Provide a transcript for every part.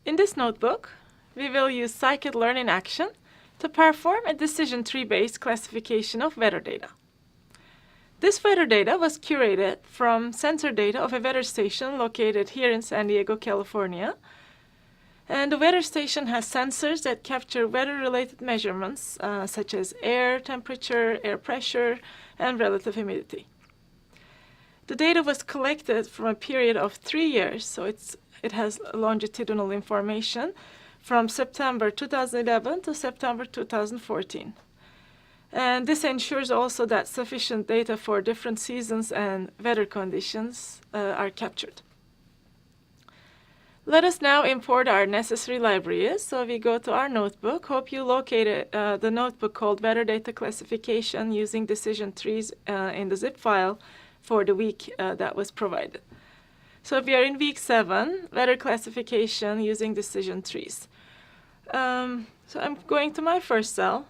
In this notebook, we will use scikit-learn in action to perform a decision tree-based classification of weather data. This weather data was curated from sensor data of a weather station located here in San Diego, California. And the weather station has sensors that capture weather-related measurements such as air temperature, air pressure, and relative humidity. The data was collected from a period of 3 years, so it has longitudinal information from September 2011 to September 2014. And this ensures also that sufficient data for different seasons and weather conditions are captured. Let us now import our necessary libraries. So we go to our notebook. Hope you located the notebook called Weather Data Classification using decision trees in the zip file for the week that was provided. So we are in week 7, weather classification using decision trees. So I'm going to my first cell,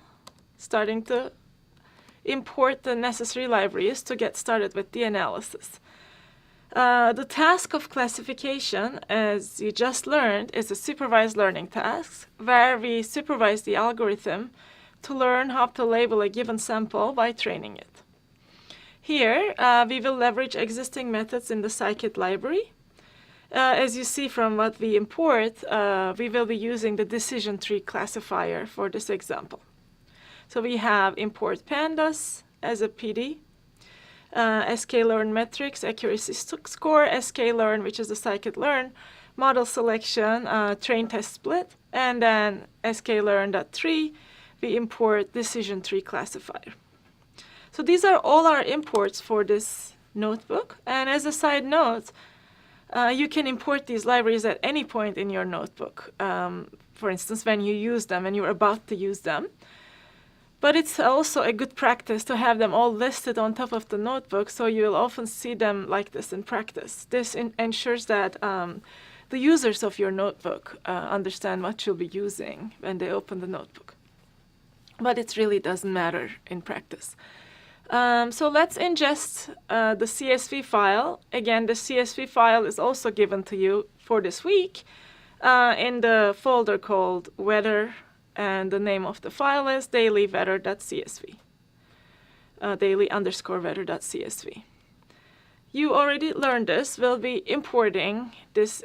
starting to import the necessary libraries to get started with the analysis. The task of classification, as you just learned, is a supervised learning task, where we supervise the algorithm to learn how to label a given sample by training it. Here, we will leverage existing methods in the scikit library. As you see from what we import, we will be using the decision tree classifier for this example. So we have import pandas as a PD, sklearn metrics, accuracy score, sklearn, which is the scikit-learn, model selection, train test split, and then sklearn.tree, we import decision tree classifier. So these are all our imports for this notebook. And as a side note, you can import these libraries at any point in your notebook. For instance, when you use them and you're about to use them. But it's also a good practice to have them all listed on top of the notebook, so you'll often see them like this in practice. This ensures that the users of your notebook understand what you'll be using when they open the notebook. But it really doesn't matter in practice. So let's ingest the CSV file. Again, the CSV file is also given to you for this week in the folder called weather, and the name of the file is daily_weather.csv, daily_weather.csv. You already learned this. We'll be importing this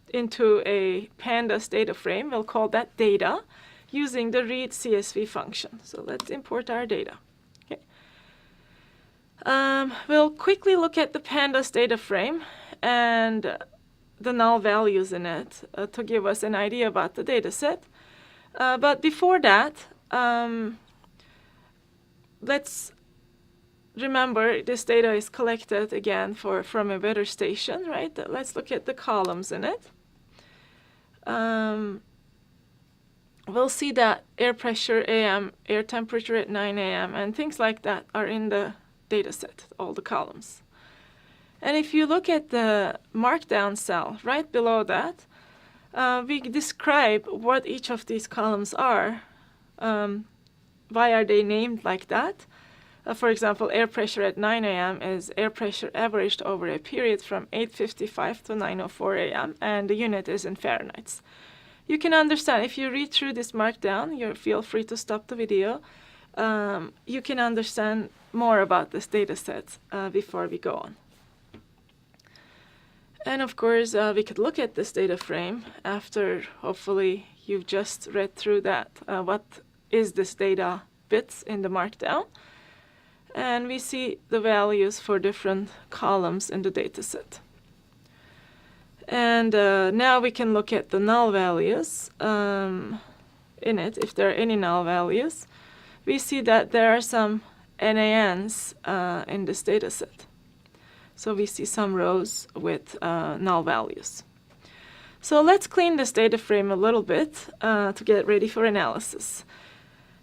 into a pandas data frame. We'll call that data using the read CSV function. So let's import our data. Okay. We'll quickly look at the pandas data frame and the null values in it to give us an idea about the data set. But before that, let's remember this data is collected again from a weather station, right? Let's look at the columns in it. We'll see that air pressure AM, air temperature at 9 a.m., and things like that are in the data set, all the columns. And if you look at the markdown cell right below that, we describe what each of these columns are. Why are they named like that? For example, air pressure at 9 a.m. is air pressure averaged over a period from 8:55 to 9:04 a.m., and the unit is in Fahrenheit. You can understand, if you read through this markdown, you feel free to stop the video. You can understand more about this data set before we go on. And of course, we could look at this data frame after, hopefully, you've just read through that. What is this data bits in the markdown? And we see the values for different columns in the data set. And now we can look at the null values in it, if there are any null values. We see that there are some NaNs in this data set. So we see some rows with null values. So let's clean this data frame a little bit to get ready for analysis.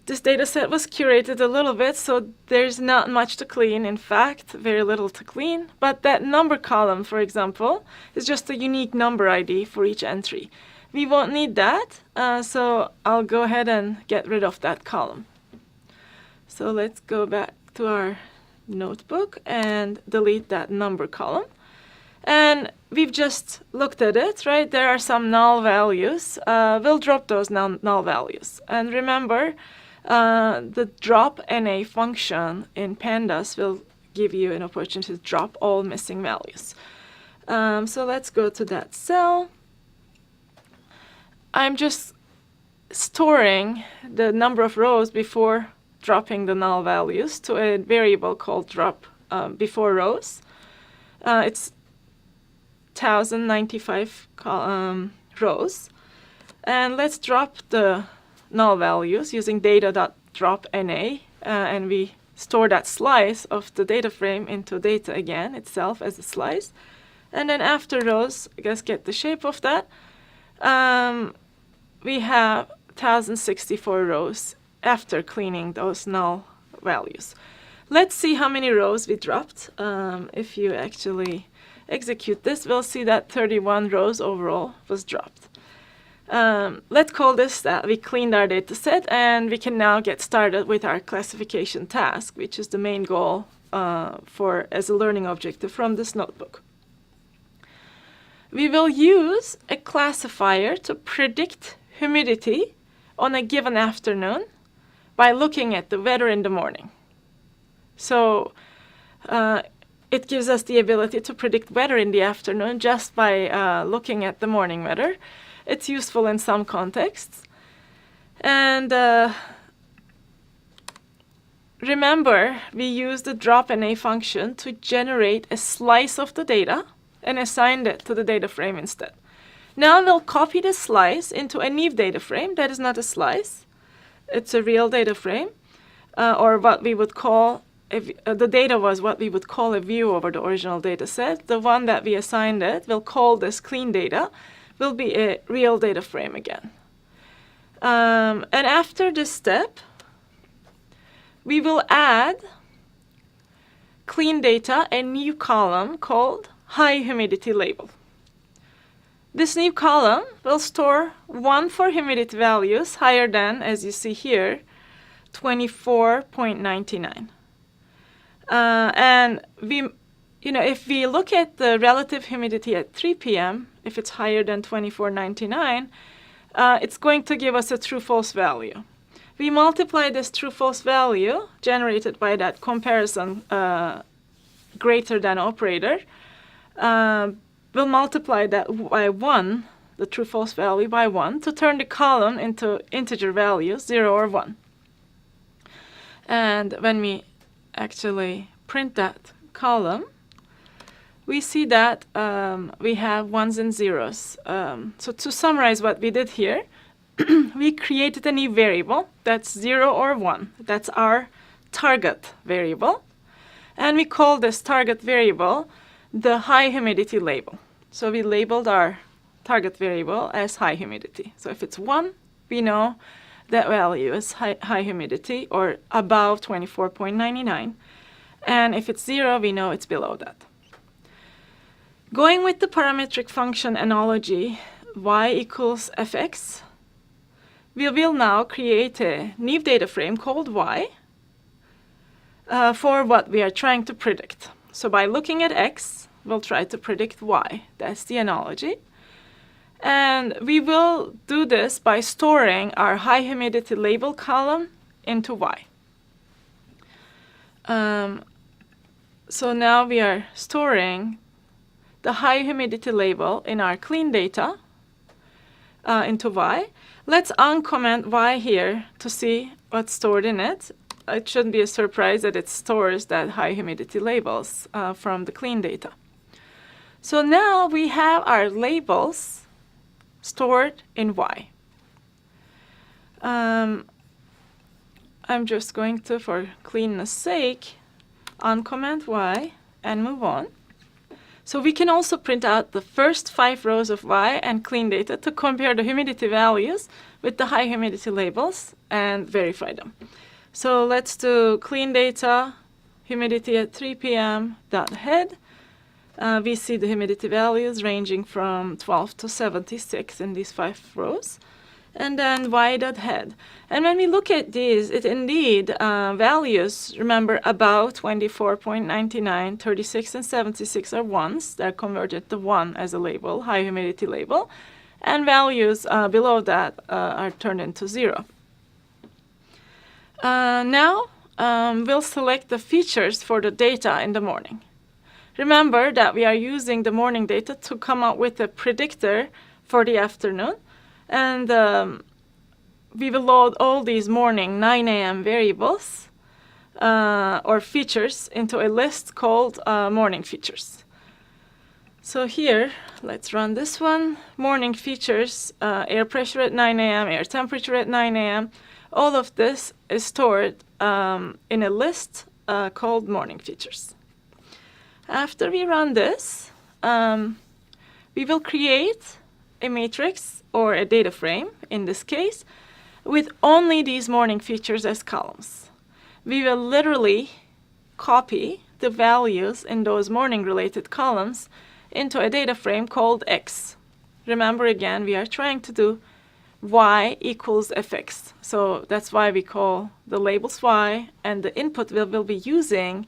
This data set was curated a little bit, so there's not much to clean. In fact, very little to clean. But that number column, for example, is just a unique number ID for each entry. We won't need that, so I'll go ahead and get rid of that column. So let's go back to our notebook and delete that number column. And we've just looked at it, right? There are some null values. We'll drop those null values. And remember, the drop NA function in pandas will give you an opportunity to drop all missing values. So let's go to that cell. I'm just storing the number of rows before dropping the null values to a variable called drop before rows. It's 1095 rows. And let's drop the null values using data.dropNA, and we store that slice of the data frame into data again itself as a slice. And then after rows, I guess get the shape of that. We have 1064 rows after cleaning those null values. Let's see how many rows we dropped. If you actually execute this, we'll see that 31 rows overall was dropped. Let's call this that we cleaned our data set, and we can now get started with our classification task, which is the main goal as a learning objective from this notebook. We will use a classifier to predict humidity on a given afternoon by looking at the weather in the morning. So it gives us the ability to predict weather in the afternoon just by looking at the morning weather. It's useful in some contexts. And remember, we use the dropNA function to generate a slice of the data and assigned it to the data frame instead. Now we'll copy the slice into a new data frame. That is not a slice. It's a real data frame, or what we would call, the data was what we would call a view over the original data set. The one that we assigned it, we'll call this clean data, will be a real data frame again. And after this step, we will add clean data a new column called high humidity label. This new column will store 1 for humidity values higher than, as you see here, 24.99. And if we look at the relative humidity at 3 p.m., if it's higher than 24.99, it's going to give us a true-false value. We multiply this true-false value generated by that comparison greater than operator. We'll multiply that by 1, the true-false value by 1, to turn the column into integer values, 0 or 1. And when we actually print that column, we see that we have 1s and 0s. So to summarize what we did here, we created a new variable that's 0 or 1. That's our target variable. And we call this target variable the high humidity label. So we labeled our target variable as high humidity. So if it's 1, we know that value is high humidity or above 24.99. And if it's 0, we know it's below that. Going with the parametric function analogy, y equals fx, we will now create a new data frame called y for what we are trying to predict. So by looking at x, we'll try to predict y. That's the analogy. And we will do this by storing our high humidity label column into y. So now we are storing the high humidity label in our clean data into y. Let's uncomment y here to see what's stored in it. It shouldn't be a surprise that it stores that high humidity labels from the clean data. So now we have our labels stored in y. I'm just going to, for cleanness sake, uncomment y and move on. So we can also print out the first 5 rows of y and clean data to compare the humidity values with the high humidity labels and verify them. So let's do clean data, humidity at 3 p.m. dot head. We see the humidity values ranging from 12 to 76 in these 5 rows. and then y.head. And when we look at these, it indeed values, remember, about 24.99, 36, and 76 are ones. They're converted to 1 as a label, high humidity label. And values below that are turned into 0. Now we'll select the features for the data in the morning. Remember that we are using the morning data to come up with a predictor for the afternoon. And we will load all these morning 9 a.m. variables or features into a list called morning features. So here, let's run this one. Morning features, air pressure at 9 a.m., air temperature at 9 a.m. All of this is stored in a list called morning features. After we run this, we will create a matrix or a data frame, in this case, with only these morning features as columns. We will literally copy the values in those morning-related columns into a data frame called X. Remember, again, we are trying to do y equals fx. So that's why we call the labels y, and the input we'll be using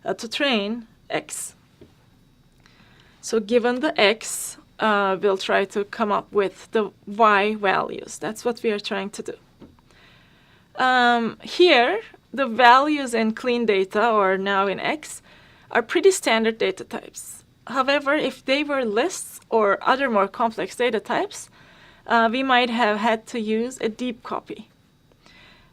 to train x. So given the x, we'll try to come up with the y values. That's what we are trying to do. Here, the values in clean data, or now in X, are pretty standard data types. However, if they were lists or other more complex data types, we might have had to use a deep copy.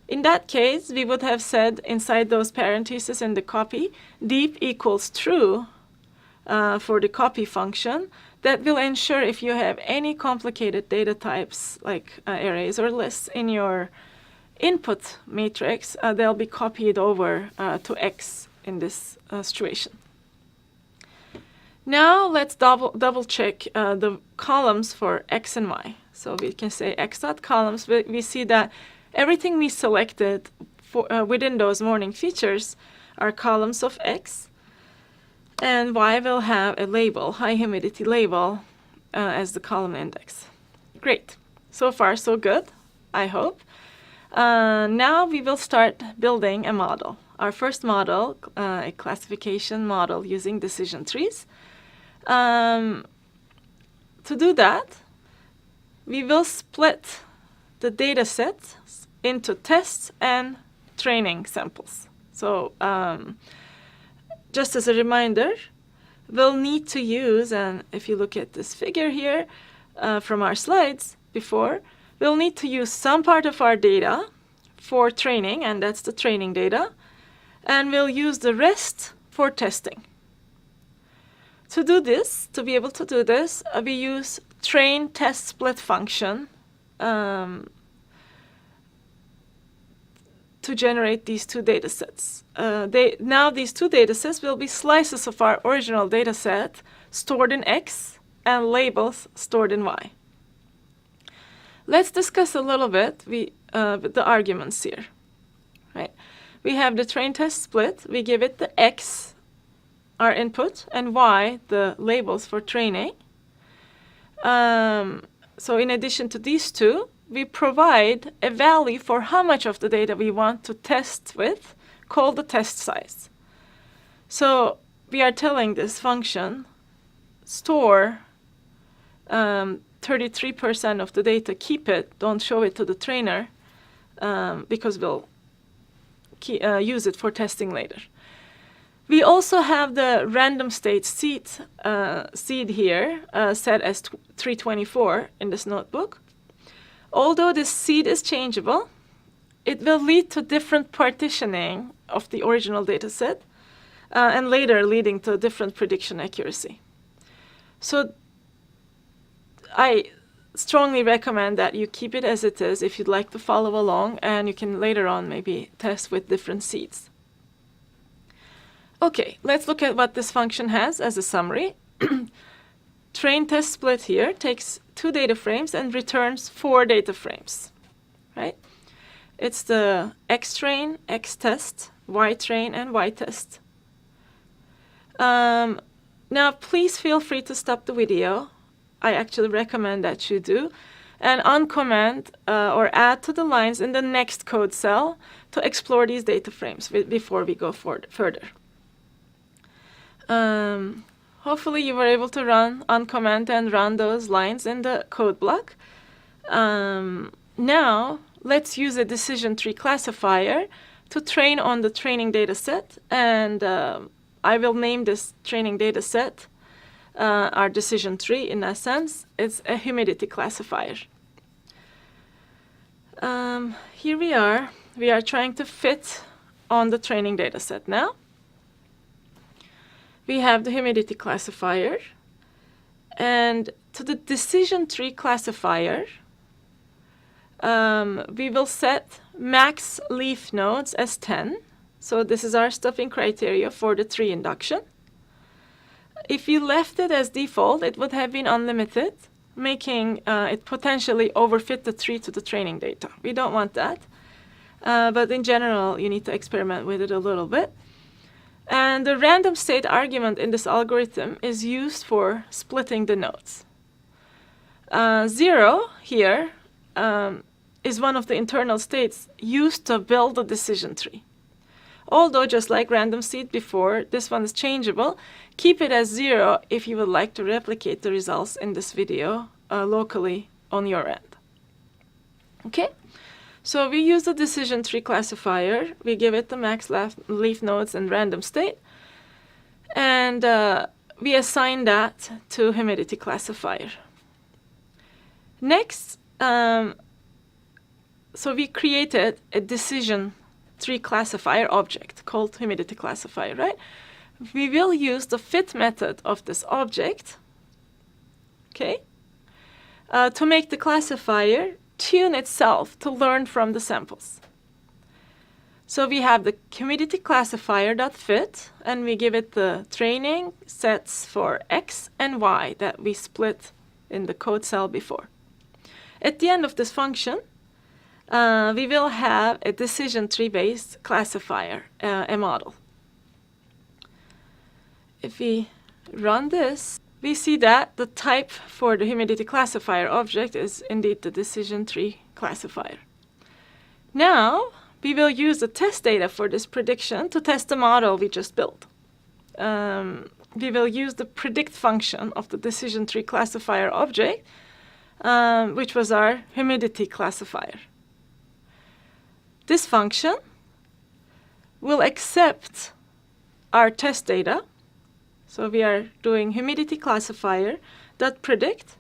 In that case, we would have said inside those parentheses in the copy, deep equals true for the copy function. That will ensure if you have any complicated data types like arrays or lists in your input matrix, they'll be copied over to X in this situation. Now let's double check the columns for X and Y. So we can say X.columns. We see that everything we selected for, within those morning features are columns of X, and Y will have a label, high humidity label, as the column index. Great. So far, so good, I hope. Now we will start building a model. Our first model, a classification model using decision trees. To do that, we will split the data set into tests and training samples. So just as a reminder, we'll need to use, and if you look at this figure here from our slides before, we'll need to use some part of our data for training, and that's the training data, and we'll use the rest for testing. To do this, to be able to do this, we use train test split function to generate these two data sets. Now these two data sets will be slices of our original data set stored in X and labels stored in Y. Let's discuss a little bit the arguments here. Right? We have the train test split. We give it the X, our input, and Y, the labels for training. So in addition to these two, we provide a value for how much of the data we want to test with, called the test size. So we are telling this function, store 33% of the data, keep it, don't show it to the trainer, because we'll use it for testing later. We also have the random state seed here set as 324 in this notebook. Although this seed is changeable, it will lead to different partitioning of the original data set, and later leading to different prediction accuracy. So I strongly recommend that you keep it as it is if you'd like to follow along, and you can later on maybe test with different seeds. Okay, let's look at what this function has as a summary. Train test split here takes 2 data frames and returns 4 data frames, right? It's the X train, X test, Y train, and Y test. Now, please feel free to stop the video. I actually recommend that you do. and uncomment or add to the lines in the next code cell to explore these data frames before we go further. Hopefully you were able to uncomment and run those lines in the code block. Now let's use a decision tree classifier to train on the training data set, and I will name this training data set our decision tree. In a sense, it's a humidity classifier. Here we are trying to fit on the training data set now. We have the humidity classifier, and to the decision tree classifier, we will set max leaf nodes as 10. So this is our stuffing criteria for the tree induction. If you left it as default, it would have been unlimited, making it potentially overfit the tree to the training data. We don't want that. But in general, you need to experiment with it a little bit. And the random state argument in this algorithm is used for splitting the nodes. 0 here is one of the internal states used to build the decision tree. Although, just like random seed before, this one is changeable. Keep it as 0 if you would like to replicate the results in this video locally on your end. Okay? So we use the decision tree classifier. We give it the max leaf nodes and random state. And we assign that to humidity classifier. Next, so we created a decision tree classifier object called humidity classifier, right? We will use the fit method of this object, okay, to make the classifier tune itself to learn from the samples. So we have the humidity classifier.fit, and we give it the training sets for X and Y that we split in the code cell before. At the end of this function, we will have a decision tree-based classifier, a model. If we run this, we see that the type for the humidity classifier object is indeed the decision tree classifier. Now, we will use the test data for this prediction to test the model we just built. We will use the predict function of the decision tree classifier object, which was our humidity classifier. This function will accept our test data. So we are doing humidity classifier dot predict.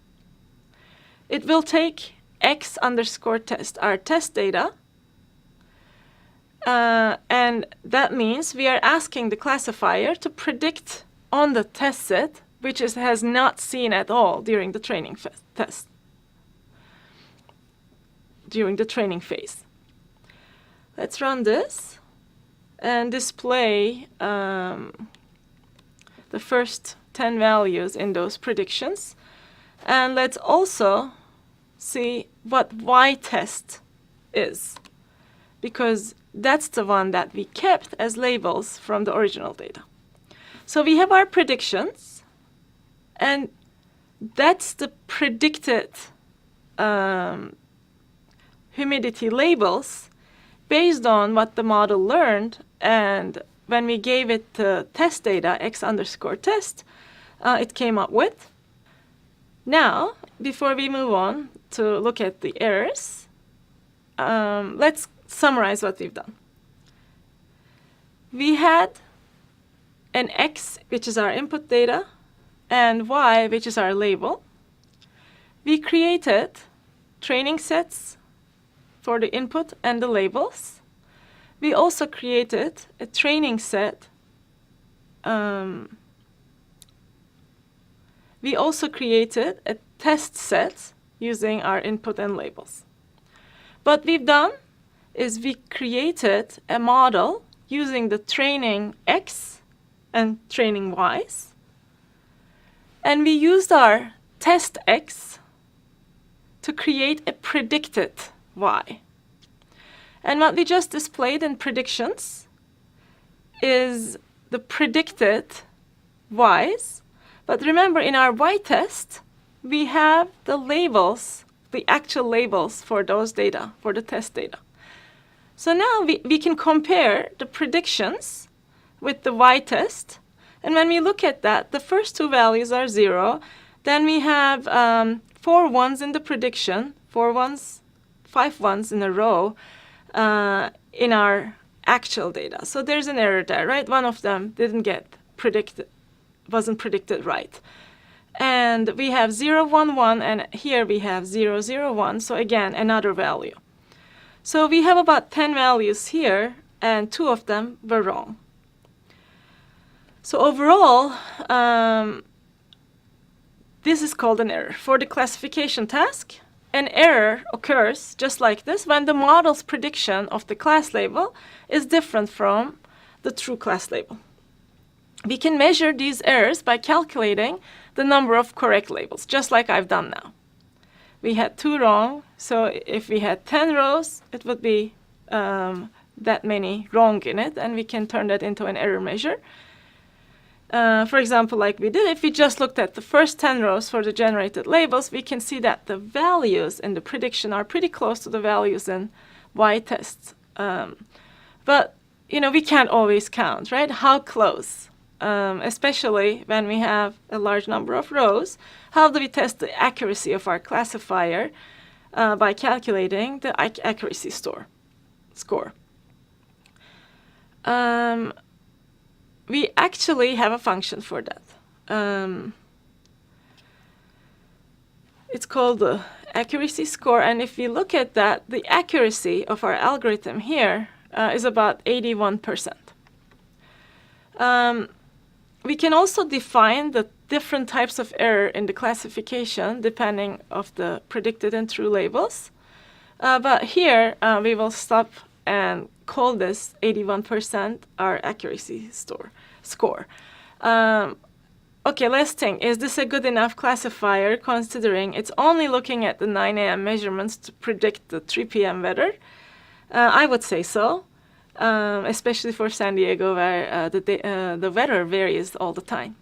It will take X underscore test, our test data. And that means we are asking the classifier to predict on the test set, which it has not seen at all during the training test, during the training phase. Let's run this and display the first 10 values in those predictions. And let's also see what Y test is, because that's the one that we kept as labels from the original data. So we have our predictions, and that's the predicted humidity labels based on what the model learned. And when we gave it the test data, X underscore test, it came up with. Now, before we move on to look at the errors, let's summarize what we've done. We had an X, which is our input data, and Y, which is our label. We created training sets for the input and the labels. We also created a training set. We also created a test set using our input and labels. What we've done is we created a model using the training X and training Y's. And we used our test X to create a predicted Y. And what we just displayed in predictions is the predicted Y's. But remember, in our Y test, we have the labels the actual labels for those data, for the test data. So now we can compare the predictions with the y-test. And when we look at that, the first two values are 0. Then we have 4 ones in the prediction, 5 ones in a row in our actual data. So there's an error there, right? One of them wasn't predicted right. And we have 0, 1, 1, and here we have 0, 0, 1. So again, another value. So we have about 10 values here, and 2 of them were wrong. So overall, this is called an error. For the classification task, an error occurs just like this when the model's prediction of the class label is different from the true class label. We can measure these errors by calculating the number of correct labels, just like I've done now. We had 2 wrong, so if we had 10 rows, it would be that many wrong in it, and we can turn that into an error measure. For example, like we did, if we just looked at the first 10 rows for the generated labels, we can see that the values in the prediction are pretty close to the values in y-tests. But, we can't always count, right? How close? Especially when we have a large number of rows, how do we test the accuracy of our classifier by calculating the accuracy score? We actually have a function for that. It's called the accuracy score, and if we look at that, the accuracy of our algorithm here is about 81%. We can also define the different types of error in the classification depending of the predicted and true labels. But here we will stop and call this 81% our accuracy score. Okay, let's think. Is this a good enough classifier considering it's only looking at the 9 a.m. measurements to predict the 3 p.m. weather? I would say so. Especially for San Diego, where the weather varies all the time.